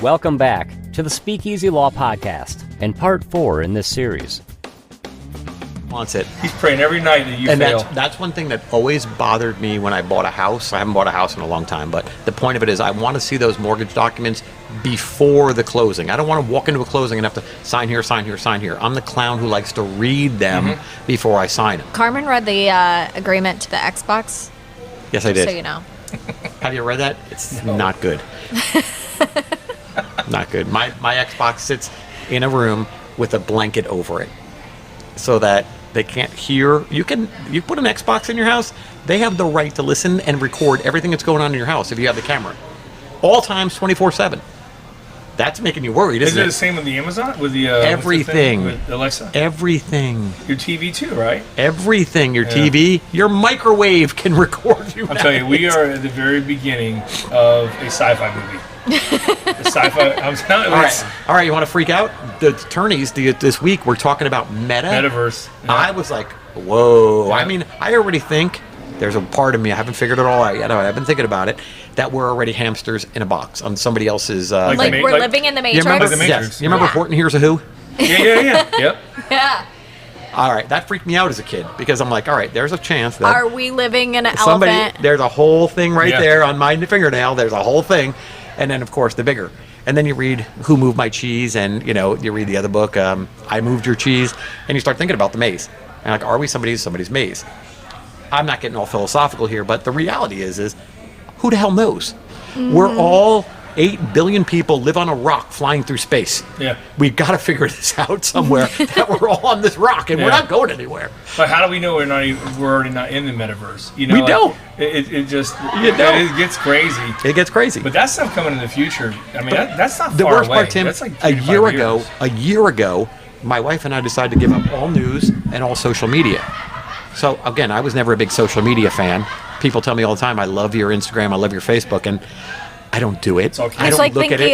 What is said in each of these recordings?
Welcome back to the Speakeasy Law Podcast and part 4 in this series. Wants it. He's praying every night that you fail. And that's one thing that always bothered me when I bought a house. I haven't bought a house in a long time, but the point of it is I want to see those mortgage documents before the closing. I don't want to walk into a closing and have to sign here, sign here, sign here. I'm the clown who likes to read them before I sign them. Carmen read the agreement to the Xbox. Yes, I did. So you know. Have you read that? It's not good. Not good. My Xbox sits in a room with a blanket over it so that they can't hear. You put an Xbox in your house, they have the right to listen and record everything that's going on in your house if you have the camera. All times, 24/7. That's making you worried, isn't it? Is it the same with the Amazon? With the everything. With Alexa? Everything. Your TV too, right? Everything. Your TV, your microwave can record you. I'll tell you, we are at the very beginning of a sci-fi movie. The sci-fi. I'm telling you, All right. You want to freak out? The attorneys this week were talking about metaverse. Yeah. I was like, whoa. Yeah. I mean, I already think there's a part of me, I haven't figured it all out yet. I've been thinking about it, that we're already hamsters in a box on somebody else's. Like we're living in the Matrix. You remember, the Matrix. Yes. You remember Horton Hears a Who? Yeah. Yep. Yeah. All right, that freaked me out as a kid because I'm like, all right, there's a chance that Are we living in an elephant? There's a whole thing right Yeah. there on my fingernail. There's a whole thing, and then of course the bigger. And then you read Who Moved My Cheese, and you read the other book, I Moved Your Cheese, and you start thinking about the maze. And like, are we somebody's maze? I'm not getting all philosophical here, but the reality is who the hell knows? We're all 8 billion people live on a rock flying through space. Yeah. We've got to figure this out somewhere that we're all on this rock and we're not going anywhere. But how do we know we're already not in the metaverse? We don't. It just don't. it gets crazy. It gets crazy. But that stuff coming in the future. I mean, that's not The far worst away. part, Tim, That's like a 3 to 5 year years. ago, my wife and I decided to give up all news and all social media. So again, I was never a big social media fan. People tell me all the time, I love your Instagram, I love your Facebook, and I don't do it. Okay. I It's don't like, look thank at you.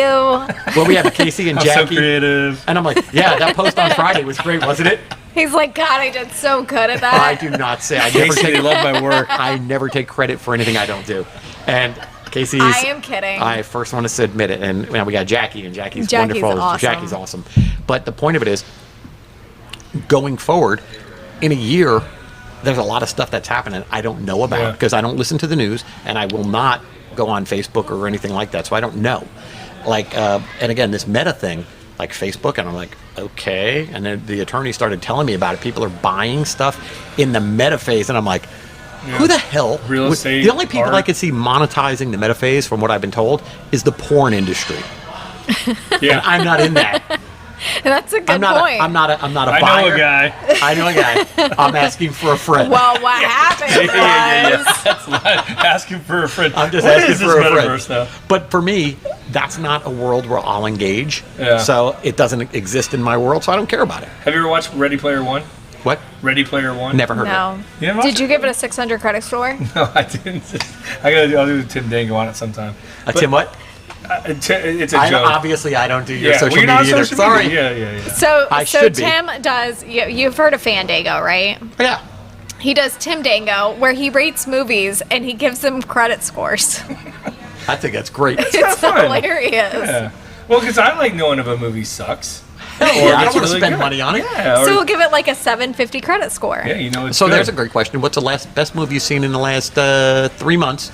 it. Well, we have Casey and I'm Jackie. so creative. And I'm like, yeah, that post on Friday was great, wasn't it? He's like, God, I did so good at that. I do not say. I never Casey, take they love my work. I never take credit for anything I don't do. And Casey's. I am kidding. I first want to admit it. And we got Jackie, and Jackie's Jackie's wonderful. awesome. Jackie's awesome. But the point of it is, going forward, in a year, there's a lot of stuff that's happening I don't know about because I don't listen to the news, and I will not go on Facebook or anything like that. So I don't know. Like, and again, this meta thing, like Facebook, and I'm like, okay. And then the attorney started telling me about it. People are buying stuff in the meta phase, and I'm like, who the hell? Real estate, The only people art. I could see monetizing the meta phase, from what I've been told, is the porn industry. Yeah. And I'm not in that. That's a good I'm not. point. I'm not a I buyer. know a guy. I know a guy. I'm asking for a friend. Well, what happened was... That's asking for a friend. I'm just What asking is for this a friend. metaverse now? But for me, that's not a world where I'll engage. Yeah. So it doesn't exist in my world, so I don't care about it. Have you ever watched Ready Player One? What? Ready Player One? Never heard of No. You never watched Did you give it a 600 credit score? it? No, I didn't. I'll do Tim Dango on it sometime. it. Tim, what? It's a I joke. Obviously, I don't do your Yeah, social we're not media either. social Sorry. media. Yeah. So I should be. Tim does, you've heard of Fandango, right? Yeah. He does Tim Dango, where he rates movies and he gives them credit scores. I think that's great. It's fun. hilarious. Yeah. Well, because I like knowing if a movie sucks. Hell Or yeah, I if don't it's want to really spend good. money on it. Yeah. So Or, we'll give it like a 750 credit score. yeah, you know it's So good. there's a great question. What's the best movie you've seen in the last 3 months?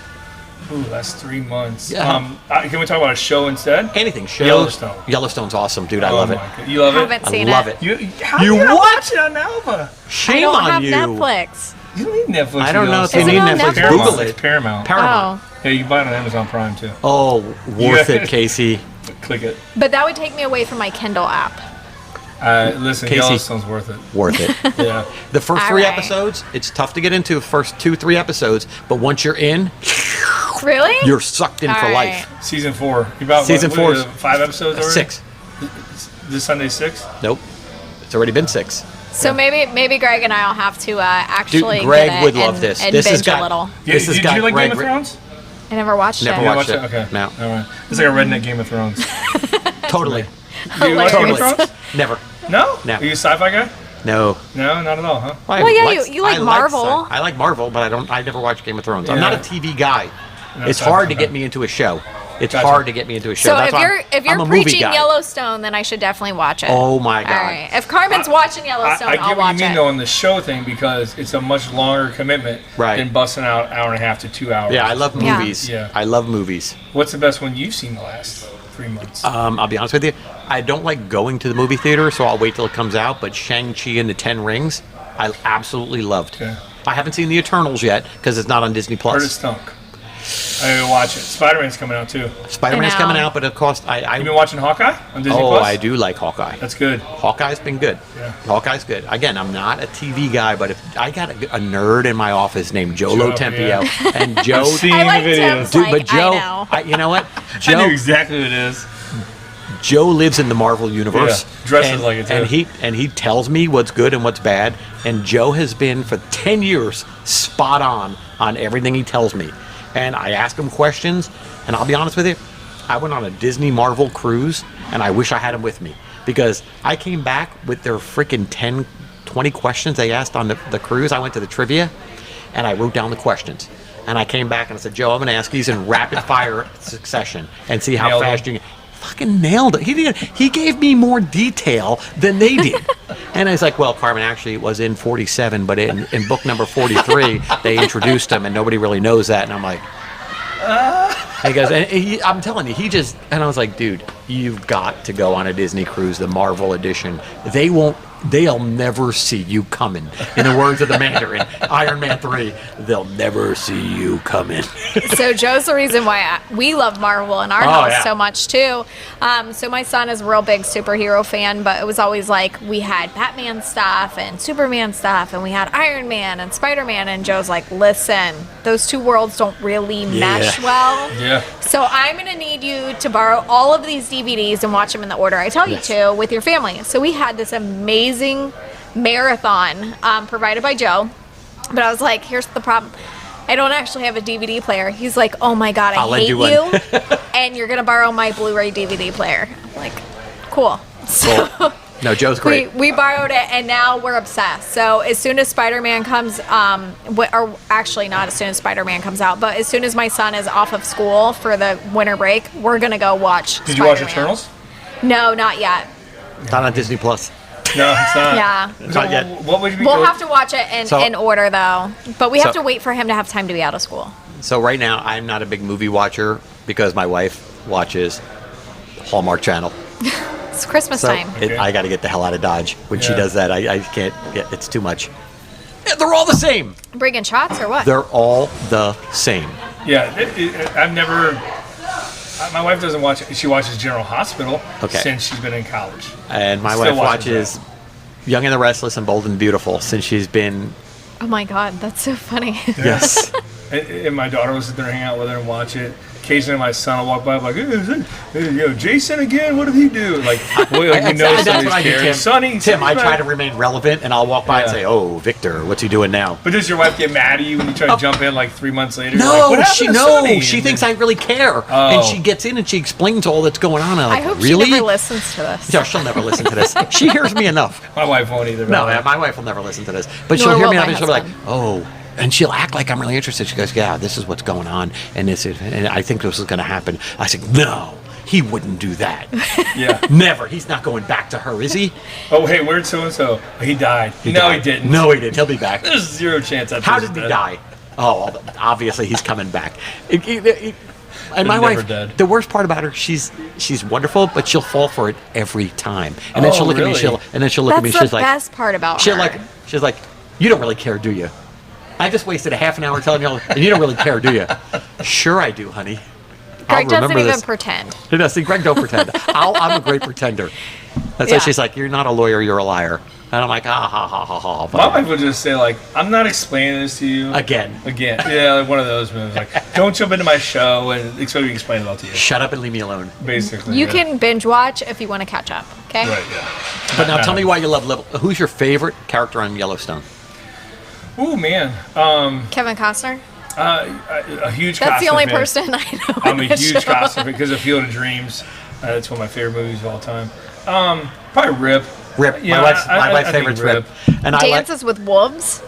Ooh, that's 3 months. Yeah. Can we talk about a show instead? Anything. Show. Yellowstone. Yellowstone's awesome, dude. I Oh love it. my God. You love it? Haven't seen I love it. it. How You do you not what? watch it on Alpha? Shame I don't on have you. Netflix. You don't need Netflix. I don't know if you need Netflix. Google it. It's Paramount. Paramount. Oh. Yeah, you can buy it on Amazon Prime too. Oh, worth Yeah. it, Casey. Click it. But that would take me away from my Kindle app. Listen, Casey. Yellowstone's worth it. Worth it. Yeah. The first All 3 right. episodes, it's tough to get into the first 2-3 episodes, but once you're in, Really? you're sucked in All for right. life. Season 4. You about Season what, 4 's 5 episodes already? 6. This Sunday 6? Nope. It's already been 6. So maybe Greg and I'll have to actually Dude, Greg get it would love and, this. and This has binge got- a little. Yeah, This has did got you like Greg Game of Ri- Thrones? I never watched Never it. watched it. Okay. No. All right. It's like a redneck Game of Thrones. Totally. Do you watch Game of Hilarious. Thrones? Never. No? No. Are you a sci-fi guy? No. No, not at all, huh? I Well, yeah, you like Marvel. I like Marvel, but I never watch Game of Thrones. I'm Yeah. not a TV guy. No, It's sci-fi hard to guy. get me into a show. It's Gotcha. hard to get me into a show. So That's why if I'm you're a movie preaching guy. Yellowstone, then I should definitely watch it. Oh my God. All right. If Carmen's watching Yellowstone, I get I'll what watch you mean it. though on the show thing because it's a much longer commitment Right. than busting out an hour and a half to 2 hours. Yeah, I love Yeah. movies. Yeah. I love movies. What's the best one you've seen the last 3 months? I'll be honest with you. I don't like going to the movie theater, so I'll wait till it comes out. But Shang-Chi and the Ten Rings, I absolutely loved. Okay. I haven't seen the Eternals yet because it's not on Disney Heard it Plus. stunk. I need to watch it. Spider-Man's coming out too. Spider-Man's I know. coming out, but it cost. You been watching Hawkeye on Disney Oh, Plus? I do like Hawkeye. That's good. Hawkeye's been good. Yeah. Hawkeye's good. Again, I'm not a TV guy, but if I got a nerd in my office named Joe Lotempio, and Joe, seen I like the videos. Tim's dude, like, but Joe, I know. you know what? I Joe, knew exactly what it is. Joe lives in the Marvel universe. Yeah, dresses like it, too. And he tells me what's good and what's bad. And Joe has been for 10 years spot on everything he tells me. And I ask him questions, and I'll be honest with you, I went on a Disney Marvel cruise, and I wish I had him with me because I came back with their freaking 10, 20 questions they asked on the cruise. I went to the trivia, and I wrote down the questions. And I came back and I said, Joe, I'm going to ask these in rapid fire succession and see how Nailed fast it. you can. Fucking nailed it. He gave me more detail than they did. And I was like, well, Carmen, actually, it was in 47, but in book number 43, they introduced him, and nobody really knows that. And I'm like, he goes, and I'm telling you, and I was like, dude, you've got to go on a Disney cruise, the Marvel edition. They'll never see you coming. In the words of the Mandarin, Iron Man 3, they'll never see you coming. So Joe's the reason why we love Marvel in our Oh, house yeah. so much too. So my son is a real big superhero fan, but it was always like we had Batman stuff and Superman stuff, and we had Iron Man and Spider-Man, and Joe's like, listen, those two worlds don't really mesh well. Yeah. So I'm going to need you to borrow all of these DVDs and watch them in the order I tell you Yes. to with your family. So we had this amazing marathon provided by Joe. But I was like, here's the problem. I don't actually have a DVD player. He's like, oh my God, I I'll lend hate you one." you. And you're going to borrow my Blu-ray DVD player. I'm like, cool. So Cool. No, Joe's great. we borrowed it, and now we're obsessed. So as soon as Spider-Man comes, or actually not as soon as Spider-Man comes out, but as soon as my son is off of school for the winter break, we're going to go watch Did you watch Spider-Man. Eternals? No, not yet. Not on Disney Plus. No, it's not. Yeah. Not yet. What would you be We'll have to watch it in order, though. But we have So- to wait for him to have time to be out of school. So right now, I'm not a big movie watcher because my wife watches Hallmark Channel. It's Christmas So time. I got to get the hell out of Dodge. When she Yeah. does that, I can't. It's too much. Yeah, they're all the same. Bringing shots or what? They're all the same. Yeah, I've never. My wife doesn't watch it. She watches General Hospital since she's been in college. And my Still wife watches watches Young and the Restless and Bold and Beautiful since she's been. Oh my God, that's so funny. Yes. And my daughter will sit there and hang out with her and watch it. Occasionally, my son will walk by, like, Jason again. What did he do? Like, That's somebody's what I do, caring. Tim. Sonny, Tim, I Sonny, try to remain relevant, and I'll walk by and Yeah. say, "Oh, Victor, what's he doing now?" But does your wife get mad at you when you try to jump in like 3 months later? You're No, like, what happened she to no, Sonny? she And thinks then- I really care, Oh. and she gets in and she explains all that's going on. And I'm I like, hope really? she never listens to this. No, she'll never listen to this. She hears me enough. My wife won't either. No, my wife will never listen to this. But Nor she'll hear will me enough my and she'll be like, husband. "Oh," and she'll act like I'm really interested. She goes, "Yeah, this is what's going on, and and I think this is going to happen." I said, "No, he wouldn't do that. Yeah. Never. He's not going back to her, is he?" Oh, hey, where'd so-and-so? He died. No, died. he didn't. No, he didn't. He'll be back. There's zero chance that How person's did he dead. die? Oh, well, obviously he's coming back. And my never wife, dead. the worst part about her, she's wonderful, but she'll fall for it every time. And then Oh, she'll look really? at me, and then she'll look at That's me, the she's like, best part about she's her. like, "You don't really care, do you? I just wasted a half an hour telling you, and you don't really care, do you?" "Sure I do, honey. Greg doesn't remember even this." pretend. No, see, Greg don't pretend. I'm a great pretender. That's why Yeah. she's like, "You're not a lawyer, you're a liar." And I'm like, "Ah, ha, ha, ha, ha." My wife would just say, like, I'm not explaining this to you. Again. Yeah, like one of those moves. Like, don't jump into my show and expect me to explain it all to you. Shut up and leave me alone. Basically. You yeah. can binge watch if you want to catch up, okay? Right, yeah. But now tell me why you love who's your favorite character on Yellowstone? Ooh, man. Kevin Costner? A huge That's the Costner only fan. person I know. I'm a in the huge show. Costner fan because of Field of Dreams. That's one of my favorite movies of all time. Probably Rip. Rip. Yeah, my wife's I think favorite's Rip. And Dances with Wolves.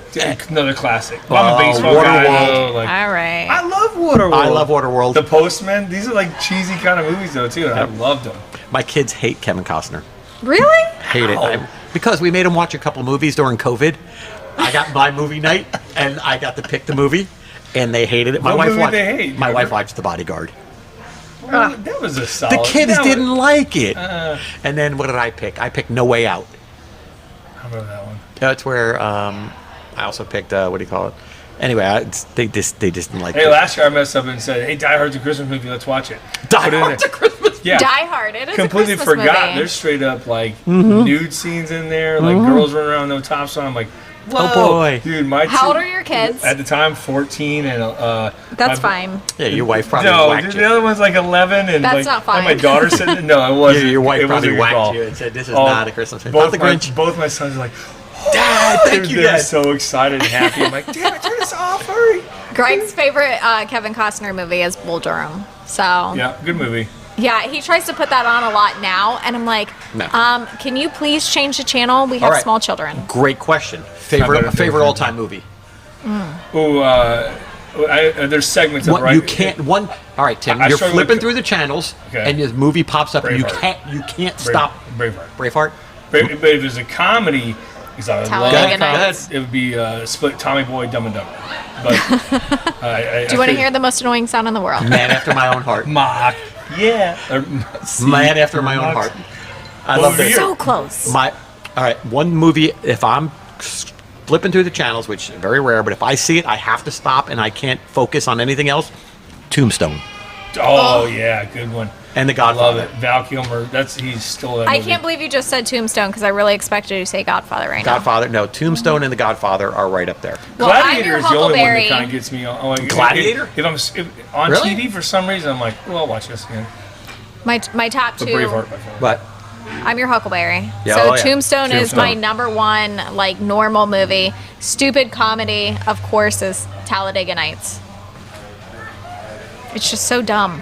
Another classic. Well, I'm a baseball guy. Waterworld. Like, All right. I love Waterworld. I love Waterworld. The Postman. These are like cheesy kind of movies though too, and I loved them. My kids hate Kevin Costner. Really? Hate it. Because we made them watch a couple movies during COVID. I got my movie night, and I got to pick the movie, and they hated it. My wife watched The Bodyguard. Well, that was a solid. The kids didn't like it. And then what did I pick? I picked No Way Out. I remember that one. That's where I also picked what do you call it? Anyway, they just didn't like it. Hey, last year I messed up and said, "Hey, Die Hard's a Christmas movie. Let's watch it." Die Hard's a Christmas. Yeah. Die Hard. It is Completely a Christmas forgot. movie. There's straight up like nude scenes in there, like girls running around with no tops on. I'm like, whoa, Oh boy, dude! How old are your kids? At the time, 14 and That's fine. Yeah, your wife probably No, whacked dude, you. the other one's like 11, and That's like, not fine. And my daughter said, "No, it wasn't." Yeah, your wife it probably wasn't a good whacked call. you and said, "This is not a Christmas movie." Both Not the Grinch. both my sons are like, Dad, thank you, they're Dad. so excited and happy. I'm like, "Damn it, turn this off, hurry!" Greg's favorite Kevin Costner movie is Bull Durham. So Yeah, good movie. yeah, he tries to put that on a lot now, and I'm like, No. can you please change the channel? We have right. small children. Great question. better Favorite than- all-time movie. Oh, there's segments of You can't. All right, Tim. I You're struggle flipping with- through the channels, Okay. and this movie pops up, and Braveheart. you can't stop. Braveheart. Braveheart. But if there's a comedy, because I would Talladega love Nights. it would be split Tommy Boy, Dumb and Dumber. But Do you want to hear the most annoying sound in the world? Man after my own heart. Mock? Yeah. Man after my own heart. I love Over this. here. So close. All right, one movie. If I'm flipping through the channels, which is very rare, but if I see it, I have to stop and I can't focus on anything else. Tombstone Oh yeah, good one. and The I Godfather. love it. Val Kilmer. He's still that I movie. can't believe you just said Tombstone because I really expected you to say Godfather right Godfather. No, Tombstone and The Godfather are right up there. now. Well, I'm Gladiator your is the only one that Huckleberry. kind of gets me on. Like, Gladiator? If I'm on Really? TV for some reason, I'm like, well, I'll watch this again. My top But two. Braveheart, by far. But I'm your Huckleberry. Yeah, So oh, yeah. Tombstone is Tombstone. my number one like normal movie. Stupid comedy, of course, is Talladega Nights. It's just so dumb.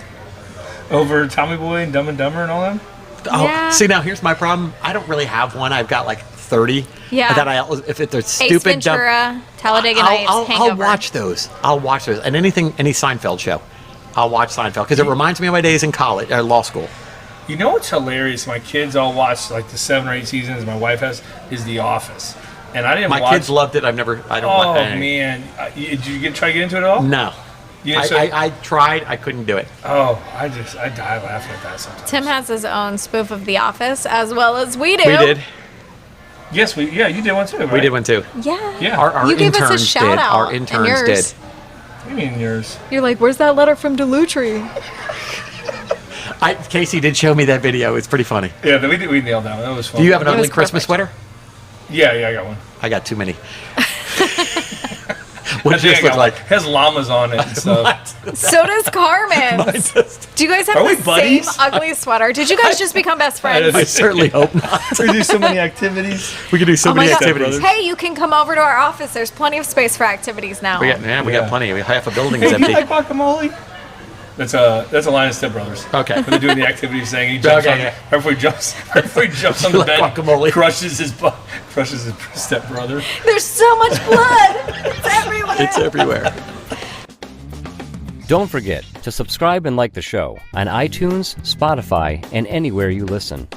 Over Tommy Boy and Dumb and Dumber and all them. Yeah. See, now here's my problem. I don't really have one. I've got like 30. Yeah. That if they're Ace stupid, dumb. Ventura, Talladega Nights, I'll Hangover. watch those. And any Seinfeld show, I'll watch Seinfeld because it reminds me of my days in college, law school. You know what's hilarious? My kids all watch like the 7 or 8 seasons my wife has is The Office, and I didn't. My watch. kids loved it. I don't. Oh like, man, did you try to get into it at all? No. You didn't say- I tried. I couldn't do it. Oh, I die laughing at that sometimes. Tim has his own spoof of The Office, as well as we do. We did. Yes, you did one too, right? We did one too. Yeah. Yeah. Our You gave us a interns shout did. out Our in interns yours. did. What do you mean yours? You're like, where's that letter from Dellutri? Casey did show me that video. It's pretty funny. Yeah, we nailed that one. That was fun. Do you have an It ugly was Christmas perfect. sweater? Yeah, I got one. I got too many. What I does think this I look got like? one. It has llamas on it and stuff. So does Carmen. Do you guys have Are we the buddies? same ugly sweater? Did you guys just become best I friends? I certainly hope not. We do so many activities. We could do so Oh my many God. activities. Brothers. Hey, you can come over to our office. There's plenty of space for activities now. We got Yeah. plenty. Half a building Hey, is do you empty. like guacamole? That's a line of Step Brothers. Okay. When they're doing the activities thing, he jumps Okay, on. yeah. Before he jumps on the Like bed, guacamole. crushes his step brother. There's so much blood. It's everywhere. It's everywhere. Don't forget to subscribe and like the show on iTunes, Spotify, and anywhere you listen.